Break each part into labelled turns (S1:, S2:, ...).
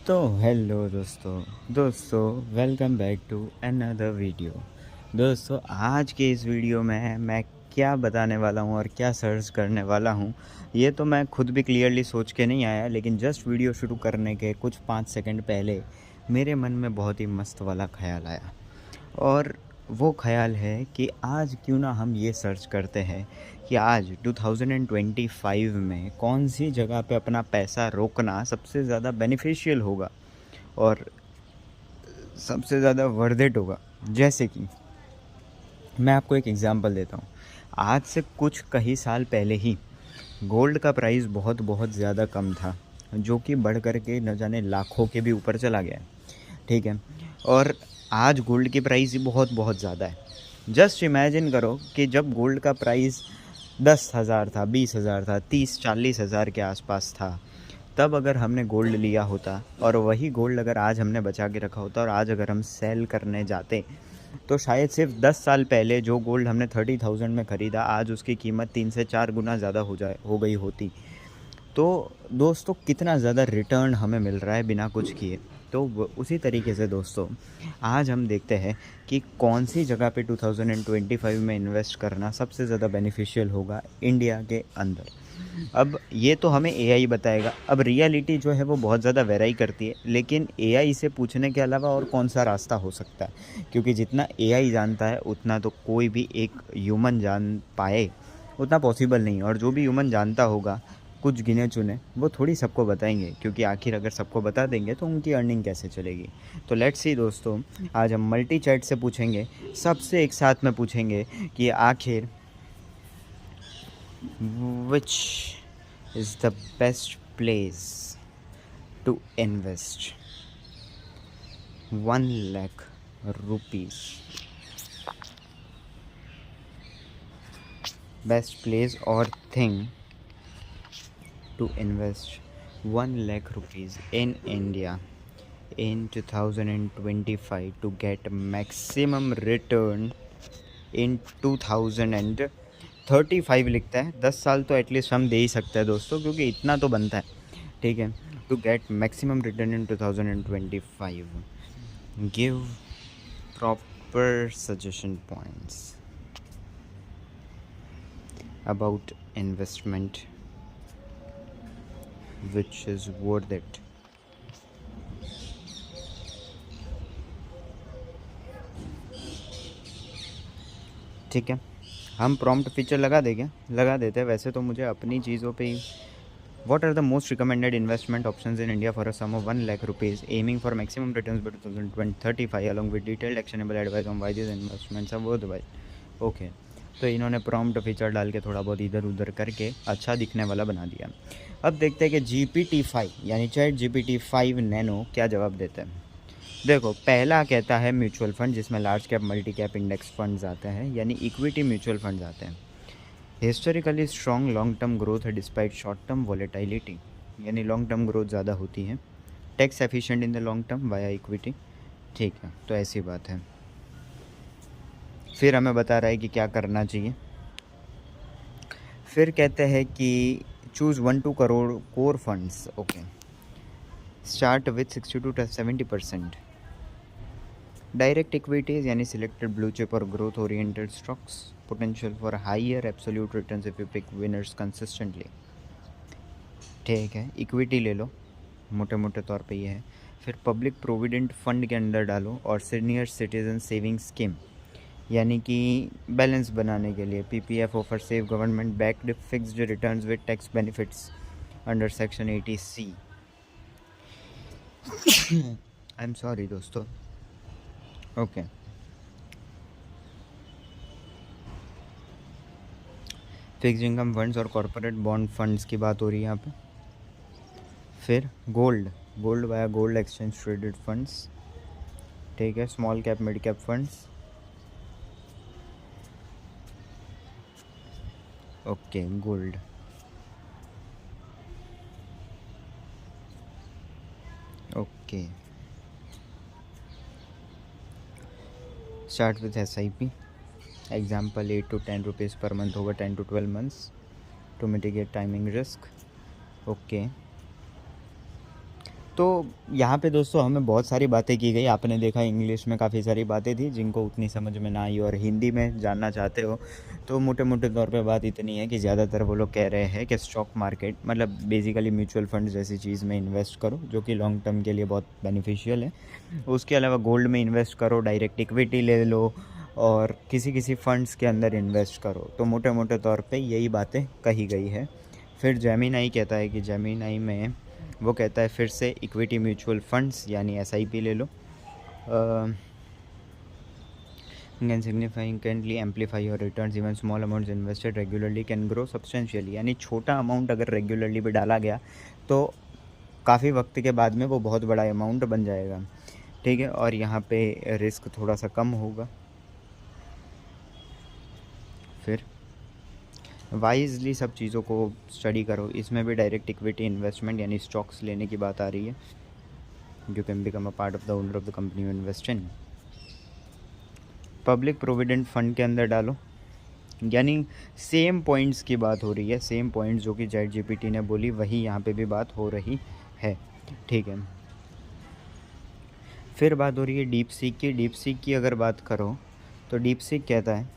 S1: तो हेलो दोस्तों welcome back to another video. दोस्तों आज के इस वीडियो में मैं क्या बताने वाला हूँ और क्या सर्च करने वाला हूँ, ये तो मैं खुद भी क्लियरली सोच के नहीं आया, लेकिन जस्ट वीडियो शुरू करने के कुछ 5 सेकंड पहले मेरे मन में बहुत ही मस्त वाला ख्याल आया। और वो ख़्याल है कि आज क्यों ना हम ये सर्च करते हैं कि आज 2025 में कौन सी जगह पे अपना पैसा रोकना सबसे ज़्यादा बेनिफिशियल होगा और सबसे ज़्यादा वर्थ इट होगा। जैसे कि मैं आपको एक एग्ज़ाम्पल देता हूँ। आज से कुछ कई साल पहले ही गोल्ड का प्राइस बहुत ज़्यादा कम था, जो कि बढ़ कर के न जाने लाखों के भी ऊपर चला गया है। ठीक है। और आज गोल्ड की प्राइस ही बहुत ज़्यादा है। जस्ट इमेजिन करो कि जब गोल्ड का प्राइस 10,000 था, 20,000 था, 30-40 हज़ार के आसपास था, तब अगर हमने गोल्ड लिया होता और वही गोल्ड अगर आज हमने बचा के रखा होता और आज अगर हम सेल करने जाते, तो शायद सिर्फ 10 साल पहले जो गोल्ड हमने 30,000 में ख़रीदा, आज उसकी कीमत 3 से 4 गुना ज़्यादा हो गई होती। तो दोस्तों कितना ज़्यादा रिटर्न हमें मिल रहा है बिना कुछ किए। तो उसी तरीके से दोस्तों आज हम देखते हैं कि कौन सी जगह पे 2025 में इन्वेस्ट करना सबसे ज़्यादा बेनिफिशियल होगा इंडिया के अंदर। अब ये तो हमें एआई बताएगा। अब रियलिटी जो है वो बहुत ज़्यादा वेराई करती है, लेकिन एआई से पूछने के अलावा और कौन सा रास्ता हो सकता है, क्योंकि जितना एआई जानता है उतना तो कोई भी एक ह्यूमन जान पाए उतना पॉसिबल नहीं है। और जो भी ह्यूमन जानता होगा कुछ गिने चुने, वो थोड़ी सबको बताएंगे, क्योंकि आखिर अगर सबको बता देंगे तो उनकी अर्निंग कैसे चलेगी। तो लेट्स सी दोस्तों, आज हम मल्टी चैट से पूछेंगे, सबसे एक साथ में पूछेंगे कि आखिर which is the best place to invest 1 lakh rupees. Best place और thing to invest 1 lakh rupees in India in 2025 to get maximum return in 2035 लिखता है। 10 साल तो एटलीस्ट हम दे ही सकते हैं दोस्तों, क्योंकि इतना तो बनता है। ठीक है। To get maximum return in 2025, give proper suggestion points about investment which is worth it। ठीक है, हम प्रॉम्प्ट फीचर लगा देंगे, लगा देते हैं। वैसे तो मुझे अपनी चीज़ों पे ही, what are the most recommended investment options in India for a sum of 1 lakh rupees aiming for maximum returns by 2035 along with detailed actionable advice on why these investments are worthwhile। Okay, तो इन्होंने prompt feature डाल के थोड़ा बहुत इधर उधर करके अच्छा दिखने वाला बना दिया। अब देखते हैं कि GPT-5 यानी चैट GPT-5 नैनो क्या जवाब देता है। देखो, पहला कहता है म्यूचुअल फंड, जिसमें large cap multi cap index funds आते हैं, यानी इक्विटी म्यूचुअल फंड्स आते हैं। Historically strong long term growth है डिस्पाइट शॉर्ट टर्म वॉलेटिलिटी, यानी लॉन्ग टर्म ग्रोथ ज़्यादा होती है। Tax efficient in the long term via equity. ठीक है, तो ऐसी बात है। फिर हमें बता रहा है कि क्या करना चाहिए। फिर कहते हैं कि choose 1-2 crore core funds. Okay, start with 60 to 70%। Direct equities यानी सिलेक्टेड ब्लू चिप और growth oriented stocks, potential for higher absolute returns if you pick winners consistently. ठीक है, इक्विटी ले लो, मोटे मोटे तौर पे ये है। फिर पब्लिक प्रोविडेंट फंड के अंदर डालो और सीनियर सिटीजन सेविंग स्कीम, यानी कि बैलेंस बनाने के लिए PPF offer safe government backed fixed returns with tax benefits under section 80C। I am sorry दोस्तों। ओके, फिक्स इनकम फंड्स और कॉरपोरेट बॉन्ड फंड्स की बात हो रही है यहाँ पे। फिर gold via gold exchange traded funds. ठीक है, small cap mid cap funds. Okay, gold. Okay, start with SIP। Example 8 to 10 rupees per month होगा 10 to 12 months to mitigate timing risk. Okay, तो यहाँ पे दोस्तों हमें बहुत सारी बातें की गई, आपने देखा इंग्लिश में काफ़ी सारी बातें थी जिनको उतनी समझ में ना आई, और हिंदी में जानना चाहते हो तो मोटे मोटे तौर पे बात इतनी है कि ज़्यादातर वो लोग कह रहे हैं कि स्टॉक मार्केट मतलब बेसिकली म्यूचुअल फंड जैसी चीज़ में इन्वेस्ट करो, जो कि लॉन्ग टर्म के लिए बहुत बेनिफिशियल है। उसके अलावा गोल्ड में इन्वेस्ट करो, डायरेक्ट इक्विटी ले लो, और किसी किसी फंड्स के अंदर इन्वेस्ट करो। तो मोटे मोटे तौर पे यही बातें कही गई है। फिर जेमिनाई कहता है कि जेमिनाई में वो कहता है फिर से इक्विटी म्यूचुअल फंड्स यानी SIP ले लो, can significantly amplify your returns, even small amounts invested regularly can grow substantially. यानी छोटा अमाउंट अगर रेगुलरली भी डाला गया तो काफ़ी वक्त के बाद में वो बहुत बड़ा अमाउंट बन जाएगा। ठीक है, और यहाँ पे रिस्क थोड़ा सा कम होगा। फिर वाइजली सब चीज़ों को स्टडी करो। इसमें भी डायरेक्ट इक्विटी इन्वेस्टमेंट यानी स्टॉक्स लेने की बात आ रही है। You can become a part of the owner of the company you invest in. Public provident fund के अंदर डालो, यानी सेम पॉइंट्स की बात हो रही है, सेम पॉइंट्स जो कि ChatGPT ने बोली वही यहाँ पे भी बात हो रही है। ठीक है, फिर बात हो रही है डीप सीक की। डीप सीक की अगर बात करो तो डीप सीक कहता है,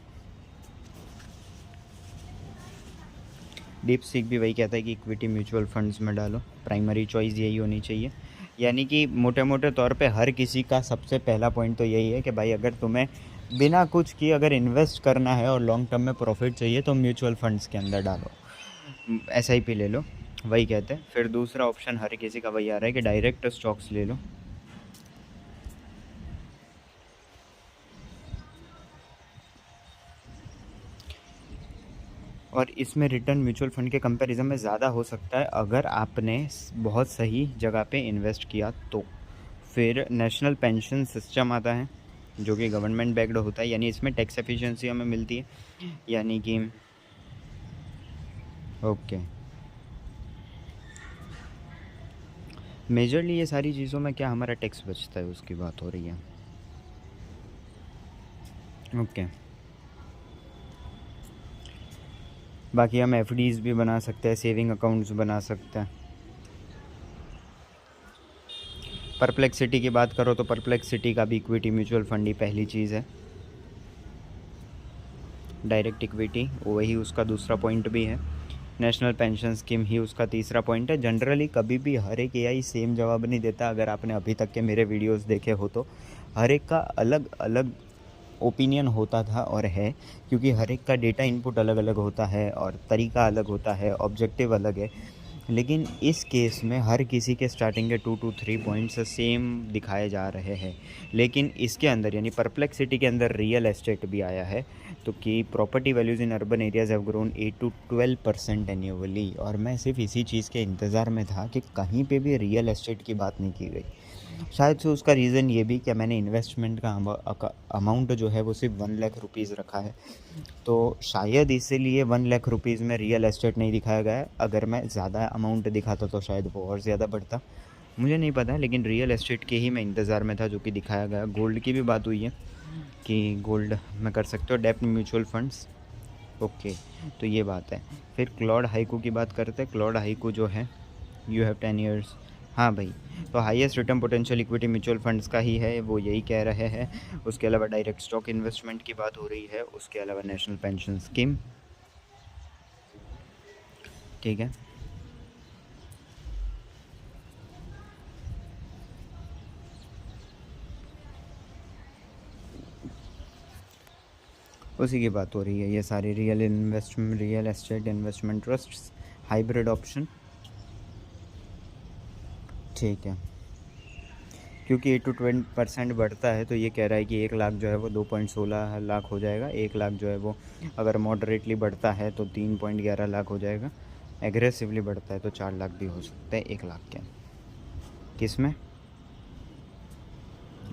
S1: डीप सीक भी वही कहता है कि इक्विटी म्यूचुअल फंड्स में डालो, प्राइमरी चॉइस यही होनी चाहिए। यानी कि मोटे मोटे तौर पे हर किसी का सबसे पहला पॉइंट तो यही है कि भाई अगर तुम्हें बिना कुछ किए अगर इन्वेस्ट करना है और लॉन्ग टर्म में प्रॉफिट चाहिए तो म्यूचुअल फंड्स के अंदर डालो, SIP ले लो, वही कहते हैं। फिर दूसरा ऑप्शन हर किसी का वही आ रहा है कि डायरेक्ट स्टॉक्स ले लो। और इसमें रिटर्न म्यूचुअल फंड के कंपैरिजन में ज़्यादा हो सकता है अगर आपने बहुत सही जगह पे इन्वेस्ट किया तो। फिर नेशनल पेंशन सिस्टम आता है जो कि गवर्नमेंट बैक्ड होता है, यानी इसमें टैक्स एफिशिएंसी हमें मिलती है, यानी कि ओके मेजरली ये सारी चीज़ों में क्या हमारा टैक्स बचता है उसकी बात हो रही है। ओके बाकी हम FDs भी बना सकते हैं, सेविंग अकाउंट्स बना सकते हैं। परप्लेक्सिटी की बात करो तो परप्लेक्सिटी का भी इक्विटी म्यूचुअल फंड ही पहली चीज़ है। डायरेक्ट इक्विटी वही उसका दूसरा पॉइंट भी है। नेशनल पेंशन स्कीम ही उसका तीसरा पॉइंट है। जनरली कभी भी हर एक AI सेम जवाब नहीं देता। अगर आपने अभी तक के मेरे वीडियोस देखे हो तो हर एक का अलग अलग ओपिनियन होता था और है, क्योंकि हर एक का डेटा इनपुट अलग अलग होता है और तरीका अलग होता है, ऑब्जेक्टिव अलग है। लेकिन इस केस में हर किसी के स्टार्टिंग के 2 to 3 पॉइंट्स सेम दिखाए जा रहे हैं। लेकिन इसके अंदर यानी परप्लेक्सिटी के अंदर रियल एस्टेट भी आया है, तो कि property values in urban areas have grown 8 to 12% annually. और मैं सिर्फ इसी चीज़ के इंतज़ार में था कि कहीं पे भी रियल एस्टेट की बात नहीं की गई। शायद से उसका रीज़न ये भी कि मैंने इन्वेस्टमेंट का अमाउंट जो है वो सिर्फ 1 लाख रुपीज़ रखा है, तो शायद इसीलिए 1 लाख रुपीज़ में रियल एस्टेट नहीं दिखाया गया है। अगर मैं ज़्यादा अमाउंट दिखाता तो शायद वो और ज़्यादा बढ़ता, मुझे नहीं पता। लेकिन रियल एस्टेट के ही मैं इंतज़ार में था जो कि दिखाया गया। गोल्ड की भी बात हुई है कि गोल्ड में कर सकते हो, डेप्ट म्यूचुअल फंड्स, ओके, तो ये बात है। फिर क्लॉड हाइकू की बात करते हैं। क्लॉड हाइकू जो है यू हैव 10 ईयर्स, हाँ भाई, तो highest return potential equity mutual funds का ही है, वो यही कह रहे हैं। उसके अलावा डायरेक्ट स्टॉक इन्वेस्टमेंट की बात हो रही है, उसके अलावा नेशनल पेंशन स्कीम, ठीक है। उसी की बात हो रही है। ये सारी real estate investment trust, hybrid option, ठीक है। क्योंकि 8 to 20% बढ़ता है तो ये कह रहा है कि 1 लाख जो है वो 2.16 लाख हो जाएगा। 1 लाख जो है वो अगर मॉडरेटली बढ़ता है तो 3.11 लाख हो जाएगा। एग्रेसिवली बढ़ता है तो 4 लाख भी हो सकता है 1 लाख के। किस में?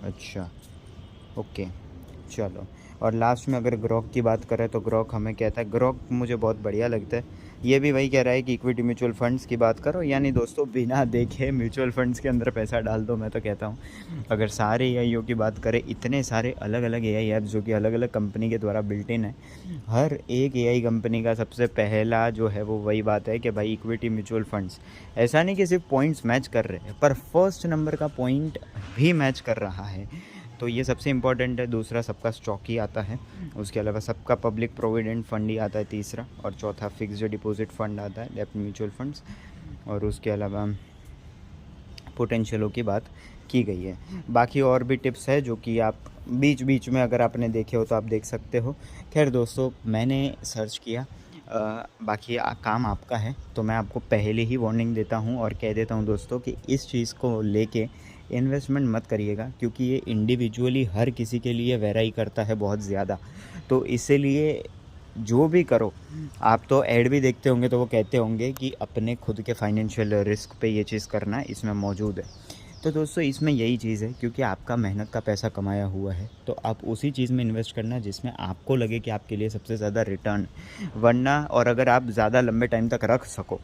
S1: अच्छा, ओके, चलो। और लास्ट में अगर ग्रॉक की बात करें तो ग्रॉक हमें कहता है, ग्रॉक मुझे बहुत बढ़िया लगता है। ये भी वही कह रहा है कि इक्विटी म्यूचुअल फंड्स की बात करो, यानी दोस्तों बिना देखे म्यूचुअल फंड्स के अंदर पैसा डाल दो। मैं तो कहता हूँ अगर सारे एआईओ की बात करें, इतने सारे अलग अलग एआई ऐप्स जो कि अलग अलग कंपनी के द्वारा बिल्ट इन है, हर एक एआई कंपनी का सबसे पहला जो है वो वही बात है कि भाई इक्विटी म्यूचुअल फंड्स। ऐसा नहीं कि सिर्फ पॉइंट्स मैच कर रहे हैं, पर फर्स्ट नंबर का पॉइंट भी मैच कर रहा है, तो ये सबसे इम्पॉर्टेंट है। दूसरा सबका स्टॉक ही आता है, उसके अलावा सबका पब्लिक प्रोविडेंट फंड ही आता है तीसरा, और चौथा फिक्स्ड डिपॉजिट फंड आता है, डेप्ट म्यूचुअल फंड्स, और उसके अलावा पोटेंशियलों की बात की गई है। बाकी और भी टिप्स है जो कि आप बीच बीच में अगर आपने देखे हो तो आप देख सकते हो। खैर दोस्तों, मैंने सर्च किया, बाकी काम आपका है, तो मैं आपको पहले ही वार्निंग देता हूँ और कह देता हूँ दोस्तों कि इस चीज़ को लेके इन्वेस्टमेंट मत करिएगा, क्योंकि ये इंडिविजुअली हर किसी के लिए वेराई करता है बहुत ज़्यादा। तो इसीलिए जो भी करो, आप तो ऐड भी देखते होंगे तो वो कहते होंगे कि अपने खुद के फाइनेंशियल रिस्क पे ये चीज़ करना इसमें मौजूद है। तो दोस्तों इसमें यही चीज़ है, क्योंकि आपका मेहनत का पैसा कमाया हुआ है, तो आप उसी चीज़ में इन्वेस्ट करना जिसमें आपको लगे कि आपके लिए सबसे ज़्यादा रिटर्न, वरना और अगर आप ज़्यादा लंबे टाइम तक रख सको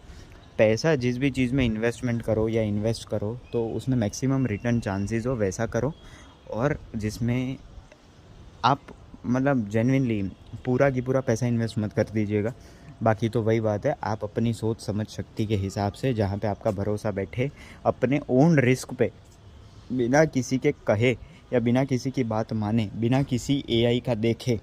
S1: पैसा, जिस भी चीज़ में इन्वेस्टमेंट करो या इन्वेस्ट करो तो उसमें मैक्सिमम रिटर्न चांसेस हो वैसा करो, और जिसमें आप मतलब जेन्युइनली पूरा की पूरा पैसा इन्वेस्ट मत कर दीजिएगा। बाकी तो वही बात है, आप अपनी सोच समझ शक्ति के हिसाब से जहाँ पे आपका भरोसा बैठे, अपने ओन रिस्क पे, बिना किसी के कहे या बिना किसी की बात माने, बिना किसी एआई का देखे,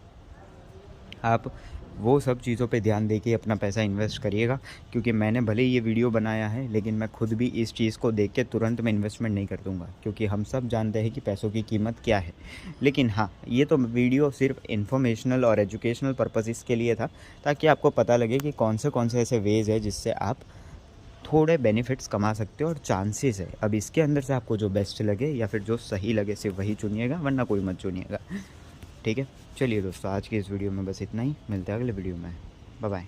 S1: आप वो सब चीज़ों पे ध्यान देके अपना पैसा इन्वेस्ट करिएगा। क्योंकि मैंने भले ही ये वीडियो बनाया है, लेकिन मैं खुद भी इस चीज़ को देख के तुरंत मैं इन्वेस्टमेंट नहीं कर दूँगा, क्योंकि हम सब जानते हैं कि पैसों की कीमत क्या है। लेकिन हाँ, ये तो वीडियो सिर्फ इन्फॉर्मेशनल और एजुकेशनल पर्पसेस के लिए था, ताकि आपको पता लगे कि कौन से ऐसे वेज़ है जिससे आप थोड़े बेनिफिट्स कमा सकते हो और चांसेस है। अब इसके अंदर से आपको जो बेस्ट लगे या फिर जो सही लगे सिर्फ वही चुनिएगा, वरना कोई मत चुनिएगा। ठीक है, चलिए दोस्तों, आज की इस वीडियो में बस इतना ही। मिलते हैं अगले वीडियो में। Bye bye.